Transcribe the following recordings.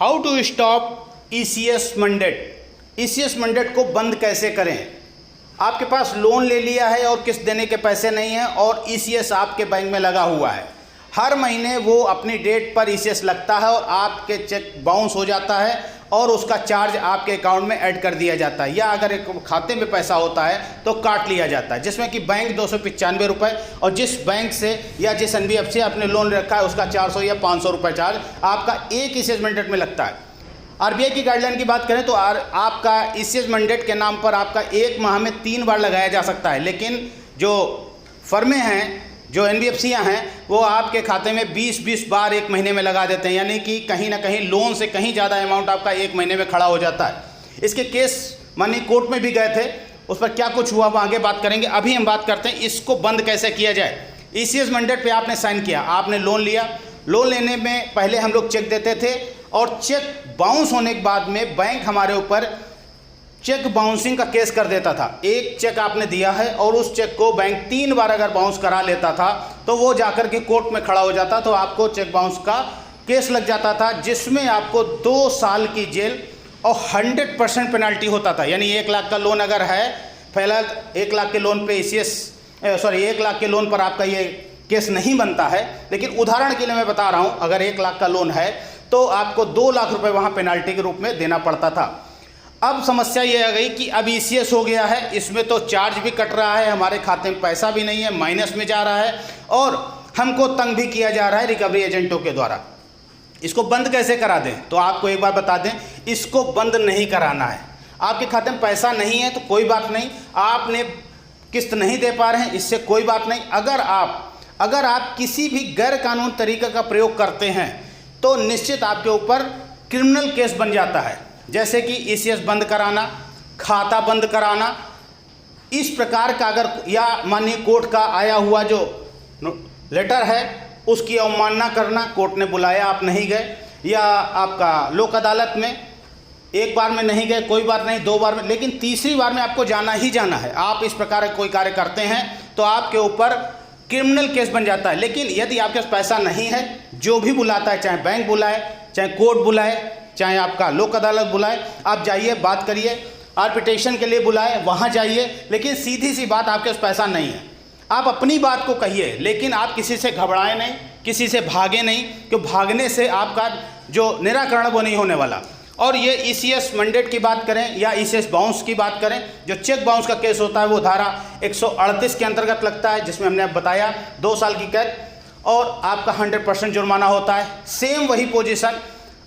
How to stop ECS mandate. ECS mandate को बंद कैसे करें। आपके पास लोन ले लिया है और किस्त देने के पैसे नहीं हैं और ईसीएस आपके बैंक में लगा हुआ है। हर महीने वो अपनी डेट पर ईसीएस लगता है और आपके चेक बाउंस हो जाता है और उसका चार्ज आपके अकाउंट में ऐड कर दिया जाता है, या अगर एक खाते में पैसा होता है तो काट लिया जाता है, जिसमें कि बैंक 295 रुपये और जिस बैंक से या जिस एनबीएफसी आपने लोन रखा है उसका 400 या 500 रुपये चार्ज आपका एक ईसीएस मंडेट में लगता है। आरबीआई की गाइडलाइन की बात करें तो आपका ईसीएस मंडेट के नाम पर आपका एक माह में 3 बार लगाया जा सकता है, लेकिन जो फर्में हैं, जो एनबीएफसियाँ हैं, वो आपके खाते में 20-20 बार एक महीने में लगा देते हैं, यानी कि कहीं ना कहीं लोन से कहीं ज़्यादा अमाउंट आपका एक महीने में खड़ा हो जाता है। इसके केस मानी कोर्ट में भी गए थे, उस पर क्या कुछ हुआ वो आगे बात करेंगे। अभी हम बात करते हैं इसको बंद कैसे किया जाए। ईसीएस मंडेट पे आपने साइन किया, आपने लोन लिया, लोन लेने में पहले हम लोग चेक देते थे और चेक बाउंस होने के बाद में बैंक हमारे ऊपर चेक बाउंसिंग का केस कर देता था। एक चेक आपने दिया है और उस चेक को बैंक 3 बार अगर बाउंस करा लेता था तो वो जाकर के कोर्ट में खड़ा हो जाता, तो आपको चेक बाउंस का केस लग जाता था, जिसमें आपको 2 साल की जेल और 100% पेनल्टी होता था। यानी 1 लाख का लोन अगर है, पहला 1 लाख के लोन पे 1 लाख के लोन पर आपका ये केस नहीं बनता है, लेकिन उदाहरण के लिए मैं बता रहा हूँ, अगर 1 लाख का लोन है तो आपको 2 लाख रुपए वहाँ पेनल्टी के रूप में देना पड़ता था। अब समस्या ये आ गई कि अब ईसीएस हो गया है, इसमें तो चार्ज भी कट रहा है, हमारे खाते में पैसा भी नहीं है, माइनस में जा रहा है और हमको तंग भी किया जा रहा है रिकवरी एजेंटों के द्वारा। इसको बंद कैसे करा दें? तो आपको एक बार बता दें, इसको बंद नहीं कराना है। आपके खाते में पैसा नहीं है तो कोई बात नहीं, आपने किस्त नहीं दे पा रहे हैं, इससे कोई बात नहीं। अगर आप किसी भी गैर कानूनी तरीके का प्रयोग करते हैं तो निश्चित आपके ऊपर क्रिमिनल केस बन जाता है, जैसे कि ईसीएस बंद कराना, खाता बंद कराना, इस प्रकार का अगर, या माननीय कोर्ट का आया हुआ जो लेटर है उसकी अवमानना करना, कोर्ट ने बुलाया आप नहीं गए, या आपका लोक अदालत में 1 बार में नहीं गए कोई बात नहीं, 2 बार में, लेकिन तीसरी बार में आपको जाना ही जाना है। आप इस प्रकार कोई कार्य करते हैं तो आपके ऊपर क्रिमिनल केस बन जाता है। लेकिन यदि आपके पास पैसा नहीं है, जो भी बुलाता है, चाहे बैंक बुलाए, चाहे कोर्ट बुलाए, चाहे आपका लोक अदालत बुलाए, आप जाइए, बात करिए, आर्बिट्रेशन के लिए बुलाए, वहाँ जाइए, लेकिन सीधी सी बात, आपके पास पैसा नहीं है, आप अपनी बात को कहिए, लेकिन आप किसी से घबराएं नहीं, किसी से भागे नहीं, क्योंकि भागने से आपका जो निराकरण वो नहीं होने वाला। और ये ईसीएस मंडेट की बात करें या ईसीएस बाउंस की बात करें, जो चेक बाउंस का केस होता है वो धारा 138 के अंतर्गत लगता है, जिसमें हमने अब बताया 2 साल की कैद और आपका 100% जुर्माना होता है। सेम वही पोजीशन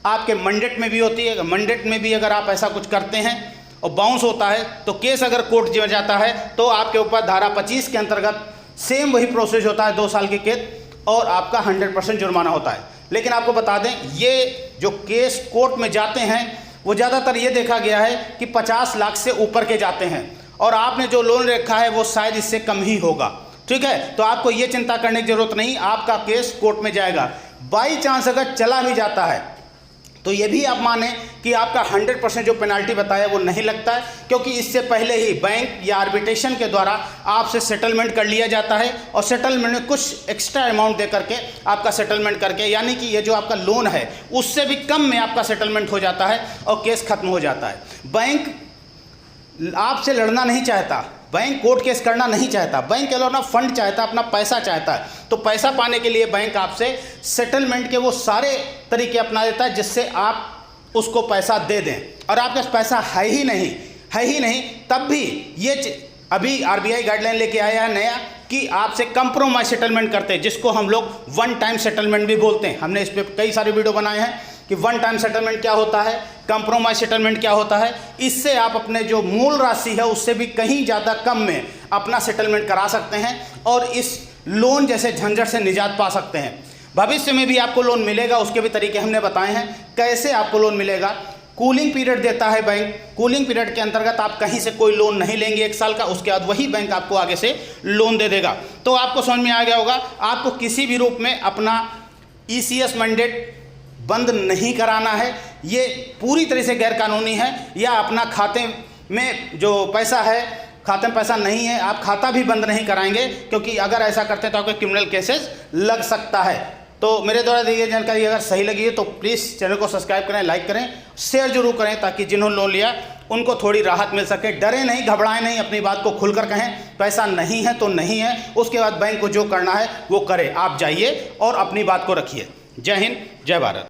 आपके मंडेट में भी होती है। मंडेट में भी अगर आप ऐसा कुछ करते हैं और बाउंस होता है तो केस अगर कोर्ट में जाता है तो आपके ऊपर धारा 25 के अंतर्गत सेम वही प्रोसेस होता है, 2 साल की कैद और आपका 100% जुर्माना होता है। लेकिन आपको बता दें, ये जो केस कोर्ट में जाते हैं वो ज़्यादातर ये देखा गया है कि 50 लाख से ऊपर के जाते हैं और आपने जो लोन रखा है वो शायद इससे कम ही होगा। ठीक है, तो आपको ये चिंता करने की जरूरत नहीं, आपका केस कोर्ट में जाएगा। बाई चांस अगर चला भी जाता है तो ये भी आप माने कि आपका 100% जो पेनाल्टी बताया वो नहीं लगता है, क्योंकि इससे पहले ही बैंक या आर्बिट्रेशन के द्वारा आपसे सेटलमेंट कर लिया जाता है और सेटलमेंट में कुछ एक्स्ट्रा अमाउंट दे करके आपका सेटलमेंट करके, यानी कि ये जो आपका लोन है उससे भी कम में आपका सेटलमेंट हो जाता है और केस खत्म हो जाता है। बैंक आपसे लड़ना नहीं चाहता, बैंक कोर्ट केस करना नहीं चाहता, बैंक के अपना फंड चाहता, अपना पैसा चाहता है। तो पैसा पाने के लिए बैंक आपसे सेटलमेंट के वो सारे तरीके अपना देता है जिससे आप उसको पैसा दे दें, और आपके पास पैसा है ही नहीं, तब भी ये अभी आरबीआई गाइडलाइन लेके आया है नया कि आपसे कंप्रोमाइज सेटलमेंट करते हैं, जिसको हम लोग 1 टाइम सेटलमेंट भी बोलते हैं। हमने इस पर कई सारे वीडियो बनाए हैं कि 1 टाइम सेटलमेंट क्या होता है, कंप्रोमाइज सेटलमेंट क्या होता है। इससे आप अपने जो मूल राशि है उससे भी कहीं ज़्यादा कम में अपना सेटलमेंट करा सकते हैं और इस लोन जैसे झंझट से निजात पा सकते हैं। भविष्य में भी आपको लोन मिलेगा, उसके भी तरीके हमने बताए हैं कैसे आपको लोन मिलेगा। कूलिंग पीरियड देता है बैंक, कूलिंग पीरियड के अंतर्गत आप कहीं से कोई लोन नहीं लेंगे 1 साल का, उसके बाद वही बैंक आपको आगे से लोन दे देगा। तो आपको समझ में आ गया होगा, आपको किसी भी रूप में अपना ईसीएस मंडेट बंद नहीं कराना है, ये पूरी तरह से गैरकानूनी है। या अपना खाते में जो पैसा है, खाते में पैसा नहीं है, आप खाता भी बंद नहीं कराएंगे, क्योंकि अगर ऐसा करते हैं तो आपके क्रिमिनल केसेस लग सकता है। तो मेरे द्वारा दी गई जानकारी अगर सही लगी है तो प्लीज़ चैनल को सब्सक्राइब करें, लाइक करें, शेयर जरूर करें, ताकि जिन्होंने लोन लिया उनको थोड़ी राहत मिल सके। डरे नहीं, घबराएं नहीं, अपनी बात को खुलकर कहें। पैसा नहीं है तो नहीं है, उसके बाद बैंक को जो करना है वो करे। आप जाइए और अपनी बात को रखिए। जय हिंद, जय भारत।